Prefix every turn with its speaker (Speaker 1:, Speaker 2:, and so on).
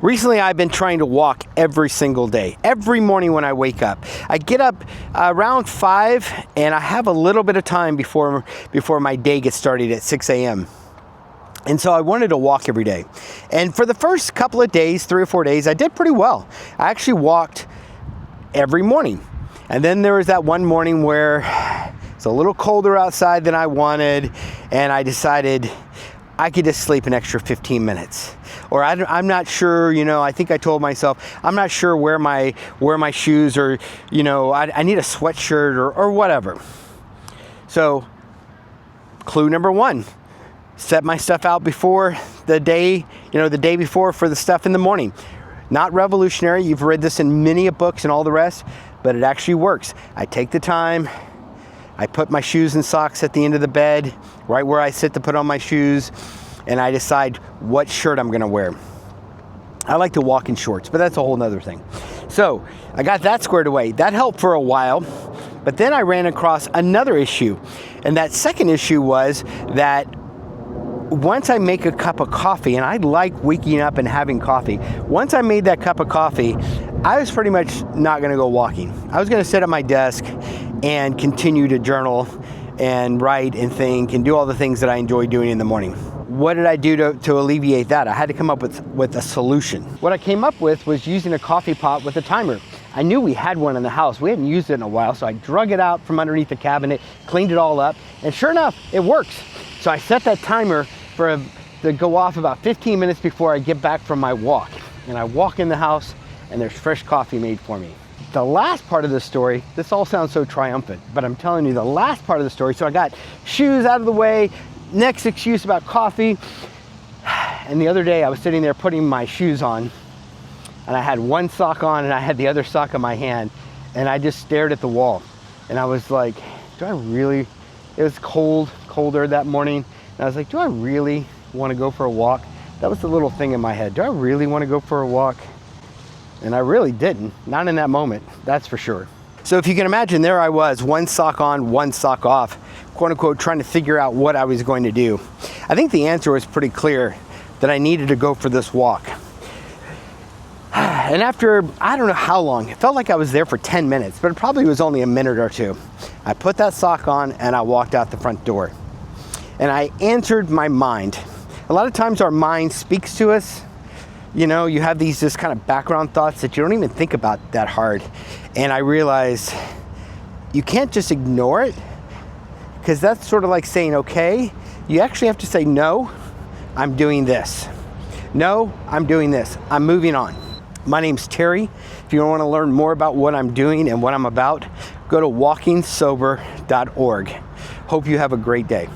Speaker 1: Recently, I've been trying to walk every single day, every morning when I wake up. I get up around 5 and I have a little bit of time before my day gets started at 6 a.m. And so I wanted to walk every day. And for the first couple of days, 3 or 4 days, I did pretty well. I actually walked every morning. And then there was that one morning where it's a little colder outside than I wanted, and I decided I could just sleep an extra 15 minutes. Or I'm not sure, I think I told myself, I'm not sure where my shoes, or, I need a sweatshirt or whatever. So clue number 1, set my stuff out before the day, the day before for the stuff in the morning. Not revolutionary. You've read this in many books and all the rest, but it actually works. I take the time. I put my shoes and socks at the end of the bed, right where I sit to put on my shoes, and I decide what shirt I'm gonna wear. I like to walk in shorts, but that's a whole nother thing. So I got that squared away. That helped for a while, but then I ran across another issue. And that second issue was that once I make a cup of coffee, and I like waking up and having coffee, once I made that cup of coffee, I was pretty much not gonna go walking. I was gonna sit at my desk and continue to journal and write and think and do all the things that I enjoy doing in the morning. What did I do to alleviate that? I had to come up with a solution. What I came up with was using a coffee pot with a timer. I knew we had one in the house. We hadn't used it in a while, so I drug it out from underneath the cabinet, cleaned it all up, and sure enough, it works. So I set that timer to go off about 15 minutes before I get back from my walk. And I walk in the house, and there's fresh coffee made for me. The last part of the story, this all sounds so triumphant, but I'm telling you the last part of the story. So I got shoes out of the way, next excuse about coffee. And the other day I was sitting there putting my shoes on, and I had one sock on and I had the other sock in my hand, and I just stared at the wall. And I was like, it was colder that morning. And I was like, do I really want to go for a walk? That was the little thing in my head. Do I really want to go for a walk? And I really didn't, not in that moment, that's for sure. So if you can imagine, there I was, one sock on, one sock off, quote unquote, trying to figure out what I was going to do. I think the answer was pretty clear, that I needed to go for this walk. And after, I don't know how long, it felt like I was there for 10 minutes, but it probably was only a minute or two. I put that sock on and I walked out the front door. And I answered my mind. A lot of times our mind speaks to us. You have these just kind of background thoughts that you don't even think about that hard. And I realized you can't just ignore it, because that's sort of like saying, okay. You actually have to say, no, I'm doing this. No, I'm doing this. I'm moving on. My name's Terry. If you want to learn more about what I'm doing and what I'm about, go to walkingsober.org. Hope you have a great day.